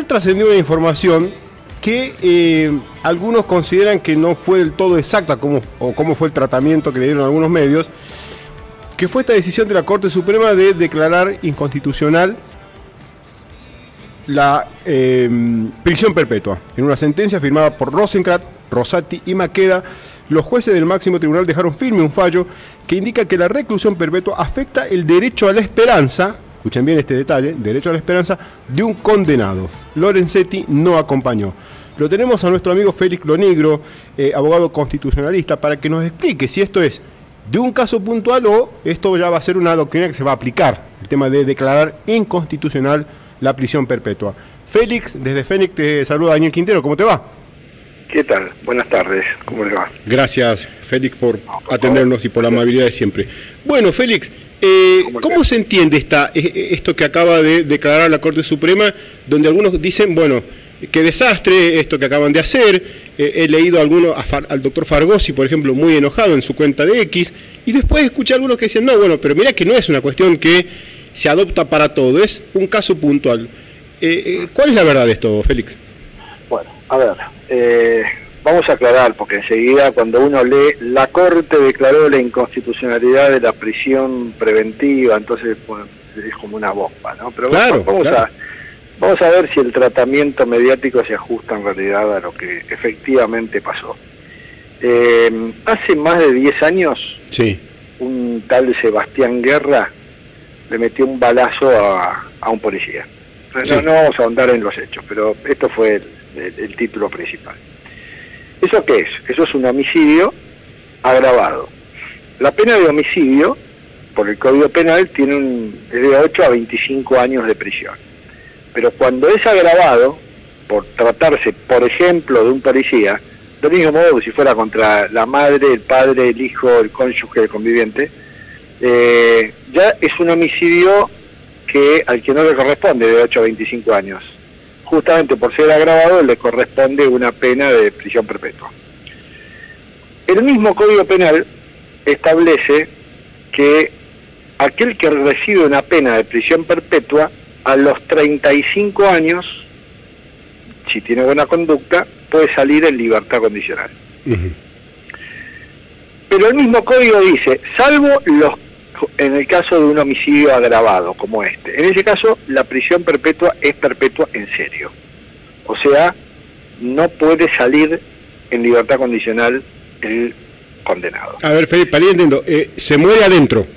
ayer trascendió una información que algunos consideran que no fue del todo exacta cómo fue el tratamiento que le dieron algunos medios, que fue esta decisión de la Corte Suprema de declarar inconstitucional la prisión perpetua. En una sentencia firmada por Rosenkrantz, Rosati y Maqueda, los jueces del máximo tribunal dejaron firme un fallo que indica que la reclusión perpetua afecta el derecho a la esperanza, escuchen bien este detalle, derecho a la esperanza de un condenado. Lorenzetti no acompañó. Lo tenemos a nuestro amigo Félix Lonigro, abogado constitucionalista, para que nos explique si esto es de un caso puntual o esto ya va a ser una doctrina que se va a aplicar, el tema de declarar inconstitucional la prisión perpetua. Félix, desde Fénix te saluda Daniel Quintero, ¿cómo te va? ¿Qué tal? Buenas tardes, ¿cómo le va? Gracias, Félix, por atendernos y por la amabilidad de siempre. Bueno, Félix, ¿cómo se entiende esto que acaba de declarar la Corte Suprema, donde algunos dicen, bueno, qué desastre esto que acaban de hacer? He leído al doctor Fargosi, por ejemplo, muy enojado en su cuenta de X, y después escuché a algunos que dicen, no, bueno, pero mira que no es una cuestión que se adopta para todo, es un caso puntual. ¿Cuál es la verdad de esto, Félix? Bueno, a ver, vamos a aclarar, porque enseguida cuando uno lee, la Corte declaró la inconstitucionalidad de la prisión preventiva, entonces bueno, es como una bomba, ¿no? Pero claro, vamos a ver si el tratamiento mediático se ajusta en realidad a lo que efectivamente pasó. Hace más de 10 años, sí, un tal Sebastián Guerra le metió un balazo a un policía. Sí. No vamos a ahondar en los hechos, pero esto fue el título principal. ¿Eso qué es? Eso es un homicidio agravado. La pena de homicidio, por el Código Penal, es de 8 a 25 años de prisión. Pero cuando es agravado, por tratarse, por ejemplo, de un policía, del mismo modo que si fuera contra la madre, el padre, el hijo, el cónyuge, el conviviente, ya es un homicidio al que no le corresponde de 8 a 25 años. Justamente por ser agravado le corresponde una pena de prisión perpetua. El mismo Código Penal establece que aquel que recibe una pena de prisión perpetua a los 35 años, si tiene buena conducta, puede salir en libertad condicional. Pero el mismo código dice, salvo en el caso de un homicidio agravado como este. En ese caso, la prisión perpetua es perpetua en serio. O sea, no puede salir en libertad condicional el condenado. A ver, Felipe, para entiendo, se muere adentro.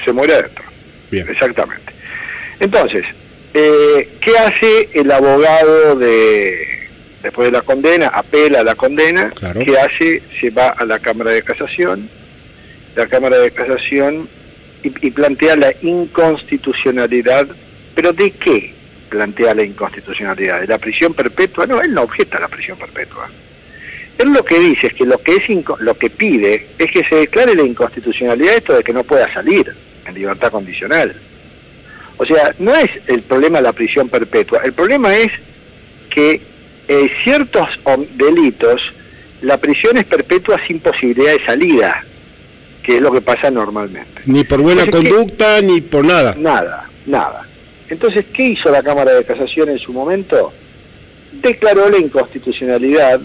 Se muere adentro. Bien. Exactamente. Entonces, ¿qué hace el abogado después de la condena? Apela a la condena. Claro. ¿Qué hace? Se va a la Cámara de Casación. La Cámara de Casación y plantea la inconstitucionalidad. ¿Pero de qué plantea la inconstitucionalidad? ¿De la prisión perpetua? No, él no objeta a la prisión perpetua. Él lo que dice es que lo que pide es que se declare la inconstitucionalidad esto de que no pueda salir en libertad condicional. O sea, no es el problema la prisión perpetua, el problema es que ciertos delitos la prisión es perpetua sin posibilidad de salida, que es lo que pasa normalmente. Ni por buena conducta, ni por nada. Nada. Entonces, ¿qué hizo la Cámara de Casación en su momento? Declaró la inconstitucionalidad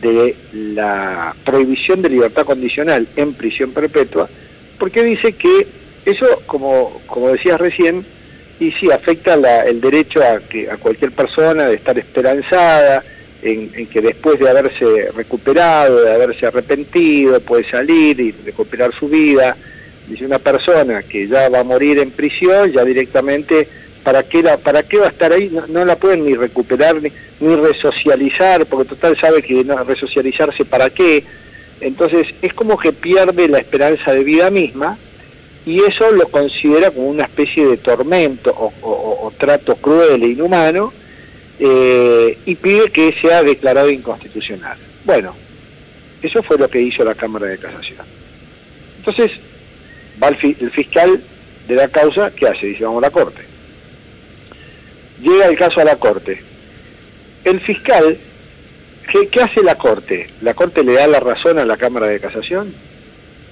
de la prohibición de libertad condicional en prisión perpetua, porque dice que eso, como decías recién, y sí, afecta el derecho a cualquier persona de estar esperanzada, en que después de haberse recuperado, de haberse arrepentido, puede salir y recuperar su vida. Dice, una persona que ya va a morir en prisión, ya directamente, ¿para qué va a estar ahí? No la pueden ni recuperar, ni resocializar, porque total sabe que no resocializarse, ¿para qué? Entonces es como que pierde la esperanza de vida misma, y eso lo considera como una especie de tormento o trato cruel e inhumano, y pide que sea declarado inconstitucional. Bueno, eso fue lo que hizo la Cámara de Casación. Entonces, va el fiscal de la causa, ¿qué hace? Dice, vamos a la Corte. Llega el caso a la Corte. El fiscal, ¿qué hace la Corte? ¿La Corte le da la razón a la Cámara de Casación?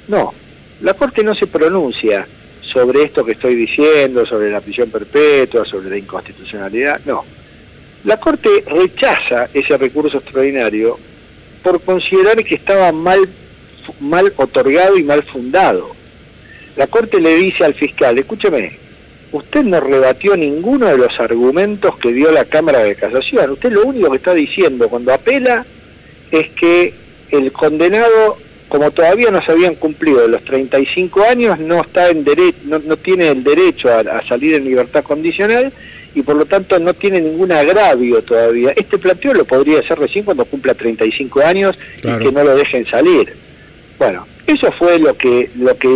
No, la Corte no se pronuncia sobre esto que estoy diciendo, sobre la prisión perpetua, sobre la inconstitucionalidad, no. La Corte rechaza ese recurso extraordinario por considerar que estaba mal otorgado y mal fundado. La Corte le dice al fiscal, escúcheme, usted no rebatió ninguno de los argumentos que dio la Cámara de Casación. Usted lo único que está diciendo cuando apela es que el condenado, como todavía no se habían cumplido los 35 años, no tiene el derecho a salir en libertad condicional y por lo tanto no tiene ningún agravio todavía. Este planteo lo podría hacer recién cuando cumpla 35 años, claro, y que no lo dejen salir. Bueno, eso fue lo que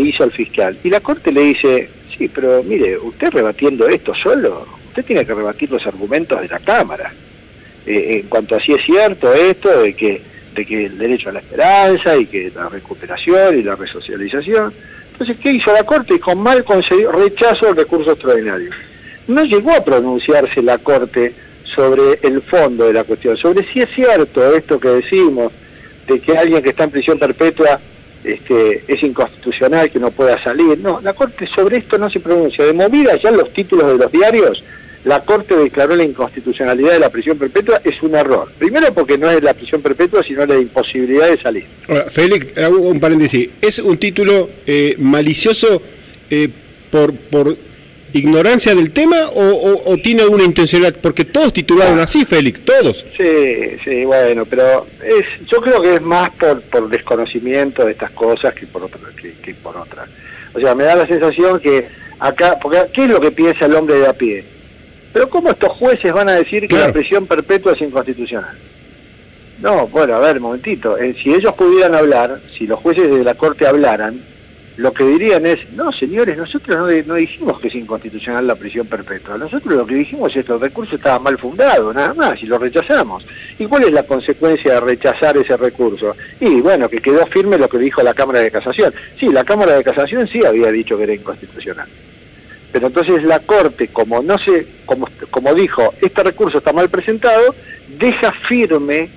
hizo el fiscal. Y la Corte le dice, sí, pero mire, usted rebatiendo esto solo, usted tiene que rebatir los argumentos de la Cámara. En cuanto a si es cierto esto, de que el derecho a la esperanza y que la recuperación y la resocialización. Entonces, ¿qué hizo la Corte? Y con mal concedió rechazo al recurso extraordinario. No llegó a pronunciarse la Corte sobre el fondo de la cuestión, sobre si es cierto esto que decimos, de que alguien que está en prisión perpetua es inconstitucional, que no pueda salir. No, la Corte sobre esto no se pronuncia. De movida ya en los títulos de los diarios, la Corte declaró la inconstitucionalidad de la prisión perpetua, es un error. Primero porque no es la prisión perpetua, sino la imposibilidad de salir. Ahora, Félix, hago un paréntesis. ¿Es un título malicioso por ignorancia del tema o tiene alguna intencionalidad? Porque todos titularon así, Félix, todos. Sí, bueno, pero yo creo que es más por desconocimiento de estas cosas que por otras. O sea, me da la sensación que acá, porque ¿qué es lo que piensa el hombre de a pie? Pero ¿cómo estos jueces van a decir que claro, la prisión perpetua es inconstitucional? No, bueno, a ver, un momentito. Si ellos pudieran hablar, si los jueces de la Corte hablaran, lo que dirían es, no, señores, nosotros no dijimos que es inconstitucional la prisión perpetua. Nosotros lo que dijimos es que el recurso estaba mal fundado, nada más, y lo rechazamos. ¿Y cuál es la consecuencia de rechazar ese recurso? Y bueno, que quedó firme lo que dijo la Cámara de Casación. Sí, la Cámara de Casación sí había dicho que era inconstitucional. Pero entonces la Corte, como dijo, este recurso está mal presentado, deja firme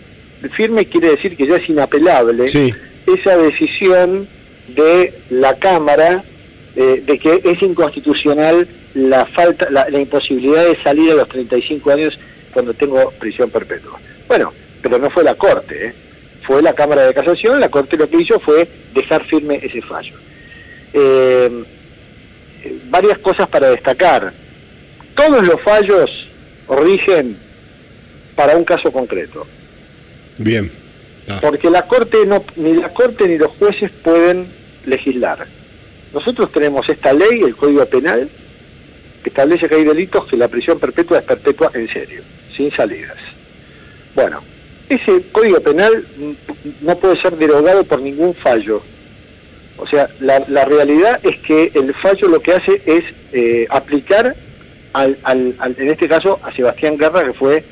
quiere decir que ya es inapelable, sí, esa decisión de la Cámara de que es inconstitucional la imposibilidad de salir a los 35 años cuando tengo prisión perpetua. Bueno, pero no fue la Corte, fue la Cámara de Casación. La Corte lo que hizo fue dejar firme ese fallo. Varias cosas para destacar. Todos los fallos rigen para un caso concreto. Bien. Porque la Corte ni la Corte ni los jueces pueden legislar. Nosotros tenemos esta ley, el Código Penal, que establece que hay delitos que la prisión perpetua es perpetua en serio, sin salidas. Bueno, ese Código Penal no puede ser derogado por ningún fallo. O sea, la realidad es que el fallo lo que hace es aplicar en este caso a Sebastián Guerra, que fue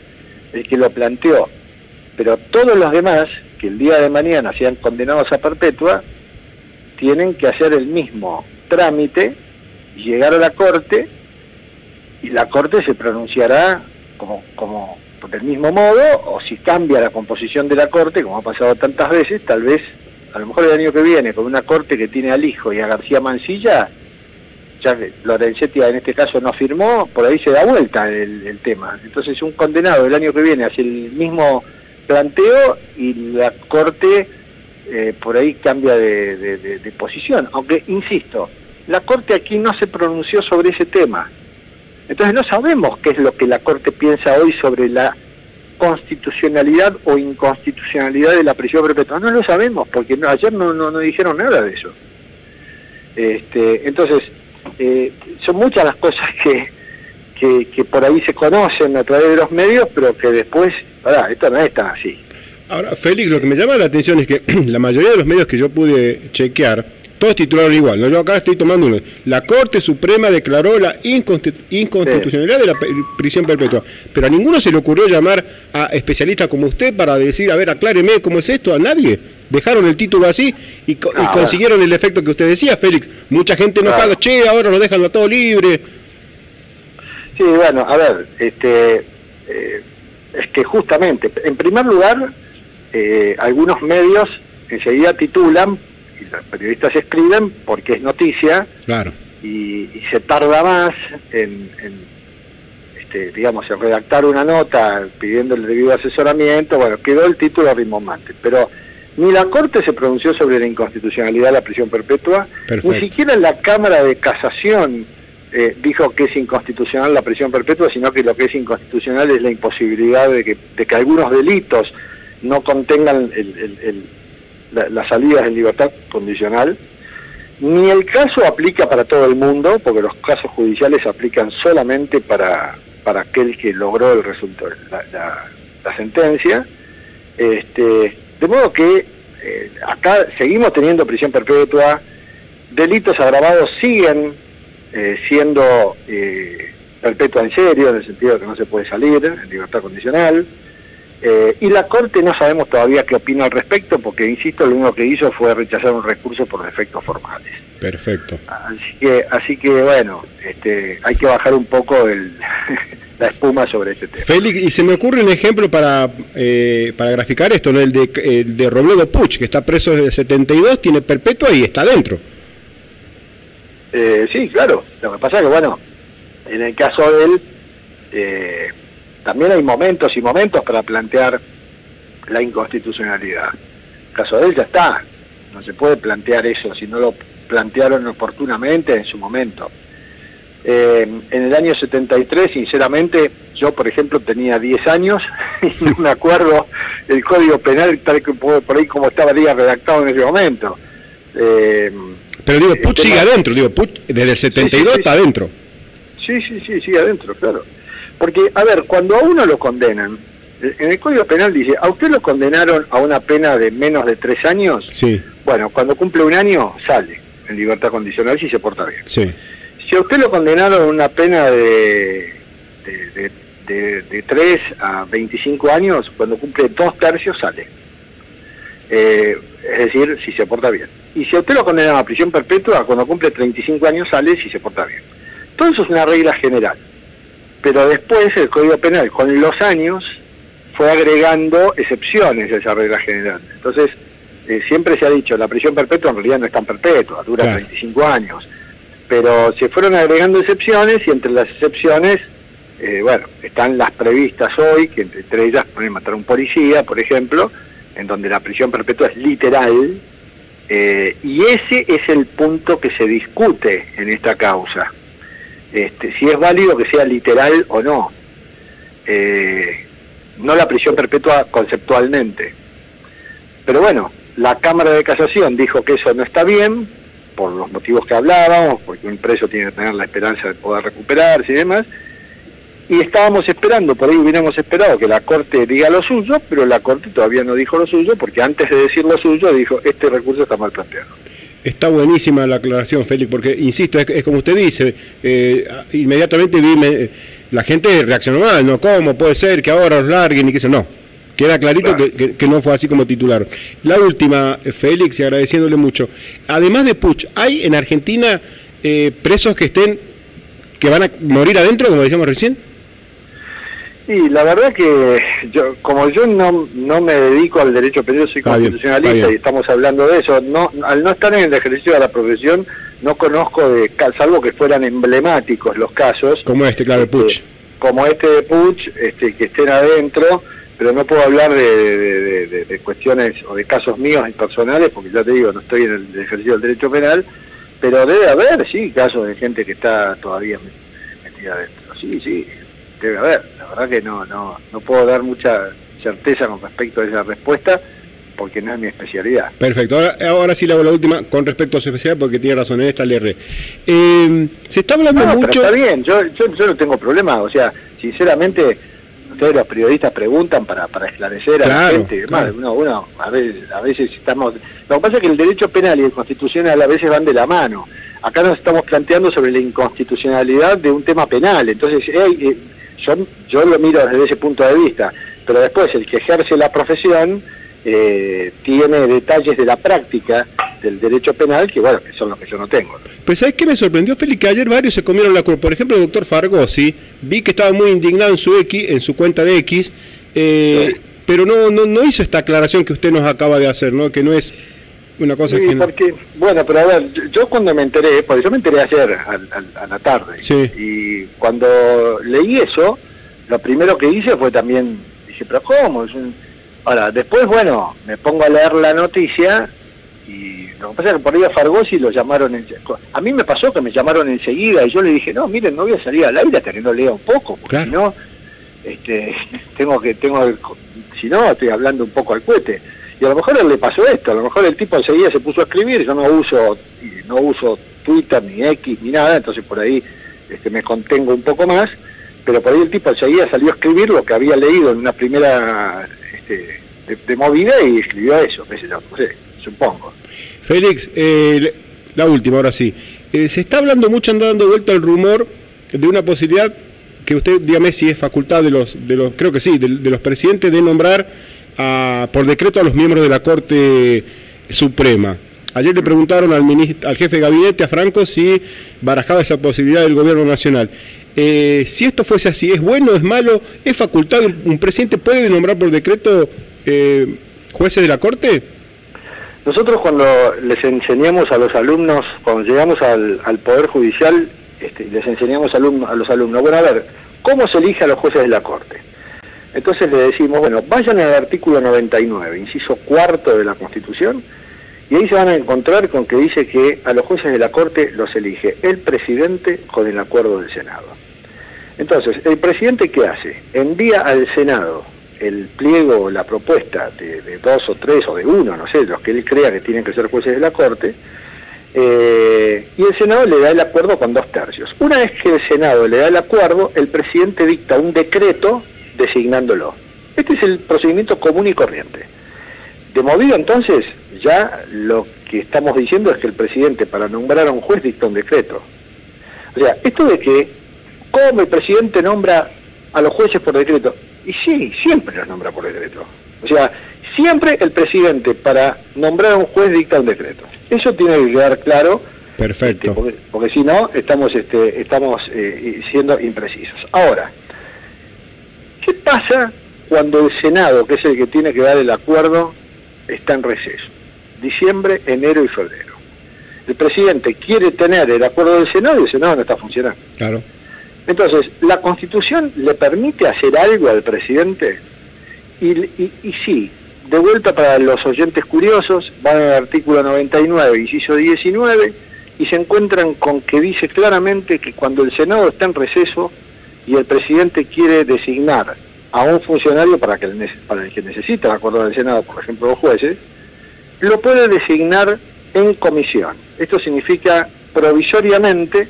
el que lo planteó. Pero todos los demás, que el día de mañana sean condenados a perpetua, tienen que hacer el mismo trámite y llegar a la Corte, y la Corte se pronunciará como del mismo modo, o si cambia la composición de la Corte, como ha pasado tantas veces, tal vez, a lo mejor el año que viene, con una Corte que tiene al hijo y a García Mansilla, ya que Lorenzetti en este caso no firmó, por ahí se da vuelta el tema. Entonces un condenado el año que viene hace el mismo planteo y la Corte por ahí cambia de posición. Aunque, insisto, la Corte aquí no se pronunció sobre ese tema. Entonces no sabemos qué es lo que la Corte piensa hoy sobre la constitucionalidad o inconstitucionalidad de la prisión perpetua. No lo sabemos, porque ayer no dijeron nada de eso. Entonces, son muchas las cosas que por ahí se conocen a través de los medios, pero que después, esto no es tan así. Ahora, Félix, lo que me llama la atención es que la mayoría de los medios que yo pude chequear, todos titularon igual, ¿no? Yo acá estoy tomando uno. La Corte Suprema declaró la inconstitucionalidad de la prisión perpetua, pero a ninguno se le ocurrió llamar a especialistas como usted para decir, a ver, acláreme cómo es esto. A nadie. Dejaron el título así y consiguieron el efecto que usted decía, Félix. Mucha gente enojada, ahora lo dejan todo libre. Sí, bueno, a ver, es que justamente, en primer lugar, algunos medios enseguida titulan, y los periodistas escriben porque es noticia, claro, y se tarda más en digamos, el redactar una nota pidiendo el debido asesoramiento, bueno, quedó el título rimbombante, pero ni la Corte se pronunció sobre la inconstitucionalidad de la prisión perpetua, Perfecto. ni siquiera la Cámara de Casación dijo que es inconstitucional la prisión perpetua, sino que lo que es inconstitucional es la imposibilidad de que algunos delitos no contengan las salidas en libertad condicional. Ni el caso aplica para todo el mundo, porque los casos judiciales aplican solamente para aquel que logró el resultado, la sentencia. De modo que acá seguimos teniendo prisión perpetua, delitos agravados siguen siendo perpetua en serio, en el sentido de que no se puede salir en libertad condicional. Y la Corte no sabemos todavía qué opina al respecto, porque, insisto, lo único que hizo fue rechazar un recurso por defectos formales. Perfecto. Así que bueno, hay que bajar un poco la espuma sobre este tema. Félix, y se me ocurre un ejemplo para graficar esto, ¿no? El de Robledo Puch, que está preso desde el 72, tiene perpetua y está adentro. Sí, claro. Lo que pasa es que, bueno, en el caso de él, también hay momentos y momentos para plantear la inconstitucionalidad. El caso de él ya está. No se puede plantear eso si no lo plantearon oportunamente en su momento. En el año 73, sinceramente, yo, por ejemplo, tenía 10 años y no me acuerdo el Código Penal tal que por ahí como estaría redactado en ese momento. Pero digo, Puch sigue adentro, Puch desde el 72 está adentro. Sí, sigue adentro, claro. Porque, a ver, cuando a uno lo condenan, en el Código Penal dice, ¿a usted lo condenaron a una pena de menos de 3 años? Sí. Bueno, cuando cumple 1 año, sale en libertad condicional si se porta bien. Sí. Si a usted lo condenaron a una pena de 3 a 25 años, cuando cumple 2/3 sale. Es decir, si se porta bien. Y si a usted lo condenan a prisión perpetua, cuando cumple 35 años sale si se porta bien. Todo eso es una regla general. Pero después el Código Penal, con los años, fue agregando excepciones a esa regla general. Entonces, siempre se ha dicho, la prisión perpetua en realidad no es tan perpetua, dura 35 años. Pero se fueron agregando excepciones y entre las excepciones, bueno, están las previstas hoy, que entre ellas pueden matar a un policía, por ejemplo, en donde la prisión perpetua es literal, y ese es el punto que se discute en esta causa. Si es válido que sea literal o no. No la prisión perpetua conceptualmente. Pero bueno, la Cámara de Casación dijo que eso no está bien, por los motivos que hablábamos, porque un preso tiene que tener la esperanza de poder recuperarse y demás, y estábamos esperando, por ahí hubiéramos esperado que la Corte diga lo suyo, pero la Corte todavía no dijo lo suyo, porque antes de decir lo suyo dijo, este recurso está mal planteado. Está buenísima la aclaración, Félix, porque, insisto, es como usted dice, inmediatamente la gente reaccionó mal, ¿no? ¿Cómo puede ser que ahora los larguen y que eso? No, queda clarito que no fue así como titularon. La última, Félix, y agradeciéndole mucho, además de Puch, ¿hay en Argentina presos que van a morir adentro, como decíamos recién? Sí, la verdad que como yo no me dedico al derecho penal, soy constitucionalista y estamos hablando de eso, al no estar en el ejercicio de la profesión, no conozco salvo que fueran emblemáticos los casos. Como claro, Puch. Como de Puch, que estén adentro, pero no puedo hablar de cuestiones o de casos míos y personales, porque ya te digo, no estoy en el ejercicio del derecho penal, pero debe haber, sí, casos de gente que está todavía metida adentro. Sí, debe haber. La verdad que no puedo dar mucha certeza con respecto a esa respuesta, porque no es mi especialidad. Perfecto, ahora sí le hago la última con respecto a su especialidad, porque tiene razón, en esta le erré. Se está hablando mucho... Pero está bien, yo no tengo problema, o sea, sinceramente, ustedes los periodistas preguntan para esclarecer a la gente y demás. Claro. Uno a veces estamos... Lo que pasa es que el derecho penal y el constitucional a veces van de la mano. Acá nos estamos planteando sobre la inconstitucionalidad de un tema penal, entonces yo lo miro desde ese punto de vista, pero después el que ejerce la profesión tiene detalles de la práctica del derecho penal que, bueno, que son los que yo no tengo. Pues ¿sabes qué me sorprendió, Félix? Que ayer varios se comieron la curva. Por ejemplo, el doctor Fargosi, vi que estaba muy indignado en su cuenta de X, pero no hizo esta aclaración que usted nos acaba de hacer, ¿no? Que no es Una cosa sí, que no... porque, bueno, pero a ver, yo cuando me enteré, porque yo me enteré ayer a la tarde, sí. Y cuando leí eso, lo primero que hice fue también, dije, pero ¿cómo? Ahora, después, bueno, me pongo a leer la noticia y lo que pasa es que por ahí a Fargosi lo llamaron, a mí me pasó que me llamaron enseguida y yo le dije, no, miren, no voy a salir al aire hasta que no lea un poco, porque claro. Si no, si no, estoy hablando un poco al cohete. Y a lo mejor le pasó esto, a lo mejor el tipo enseguida se puso a escribir, yo no uso Twitter ni X ni nada, entonces por ahí me contengo un poco más, pero por ahí el tipo enseguida salió a escribir lo que había leído en una primera de movida y escribió eso, no sé, supongo. Félix, la última, ahora sí. Se está hablando mucho, anda dando vuelta el rumor de una posibilidad que usted, dígame si es facultad de los creo que sí, de los presidentes de nombrar por decreto a los miembros de la Corte Suprema. Ayer le preguntaron al jefe de gabinete, a Franco, si barajaba esa posibilidad del gobierno nacional. Si esto fuese así, ¿es bueno, es malo? ¿Es facultad? ¿Un presidente puede nombrar por decreto jueces de la Corte? Nosotros cuando les enseñamos a los alumnos, cuando llegamos al Poder Judicial, les enseñamos a los alumnos, bueno, a ver, ¿cómo se elige a los jueces de la Corte? Entonces le decimos, bueno, vayan al artículo 99, inciso cuarto de la Constitución, y ahí se van a encontrar con que dice que a los jueces de la Corte los elige el presidente con el acuerdo del Senado. Entonces, ¿el presidente qué hace? Envía al Senado el pliego, la propuesta de 2 o 3 o de 1, no sé, los que él crea que tienen que ser jueces de la Corte, y el Senado le da el acuerdo con 2/3. Una vez que el Senado le da el acuerdo, el presidente dicta un decreto designándolo. Este es el procedimiento común y corriente. De movida, entonces, ya lo que estamos diciendo es que el presidente, para nombrar a un juez, dicta un decreto. O sea, esto de que, ¿cómo el presidente nombra a los jueces por decreto? Y sí, siempre los nombra por decreto. O sea, siempre el presidente, para nombrar a un juez, dicta un decreto. Eso tiene que quedar claro. Perfecto. Porque si no, estamos siendo imprecisos. Ahora, ¿qué pasa cuando el Senado, que es el que tiene que dar el acuerdo, está en receso? Diciembre, enero y febrero. El presidente quiere tener el acuerdo del Senado y el Senado no está funcionando. Claro. Entonces, ¿la Constitución le permite hacer algo al presidente? Y sí, de vuelta para los oyentes curiosos, van al artículo 99, inciso 19, y se encuentran con que dice claramente que cuando el Senado está en receso y el presidente quiere designar a un funcionario para el que necesita el acuerdo del Senado, por ejemplo los jueces, lo puede designar en comisión. Esto significa provisoriamente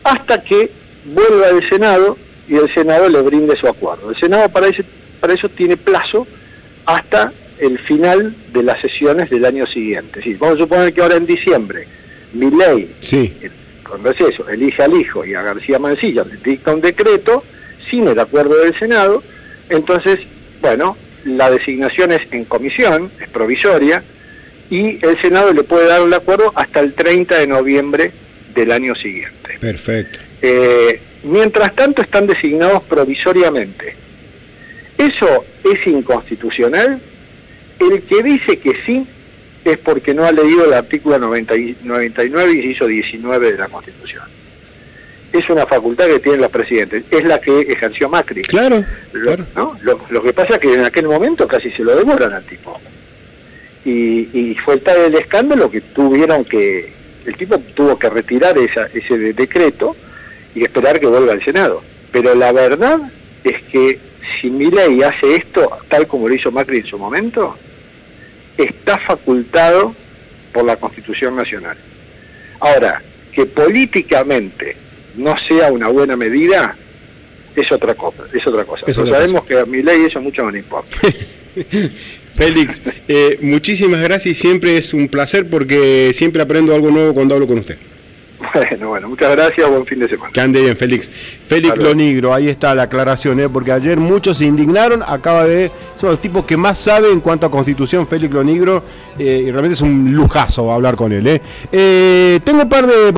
hasta que vuelva al Senado y el Senado le brinde su acuerdo. El Senado para eso tiene plazo hasta el final de las sesiones del año siguiente. Es decir, vamos a suponer que ahora en diciembre Milei, sí, con receso, elige al hijo y a García Mancilla le dicta un decreto sin el acuerdo del Senado. Entonces, bueno, la designación es en comisión, es provisoria, y el Senado le puede dar el acuerdo hasta el 30 de noviembre del año siguiente. Perfecto. Mientras tanto están designados provisoriamente. ¿Eso es inconstitucional? El que dice que sí es porque no ha leído el artículo 99, inciso 19 de la Constitución. Es una facultad que tienen los presidentes, es la que ejerció Macri. Claro, claro. ¿No? Lo que pasa es que en aquel momento casi se lo devoran al tipo. Y fue tal el escándalo que el tipo tuvo que retirar ese decreto y esperar que vuelva al Senado. Pero la verdad es que si Milei hace esto, tal como lo hizo Macri en su momento, está facultado por la Constitución Nacional. Ahora, que políticamente no sea una buena medida, es otra cosa. Pero sabemos que a Milei eso mucho no le importa. Félix, muchísimas gracias y siempre es un placer porque siempre aprendo algo nuevo cuando hablo con usted. Bueno, muchas gracias, buen fin de semana. Que ande bien, Félix. Félix Lonigro, ahí está la aclaración, porque ayer muchos se indignaron, son los tipos que más saben en cuanto a Constitución, Félix Lonigro, y realmente es un lujazo hablar con él. Tengo un par de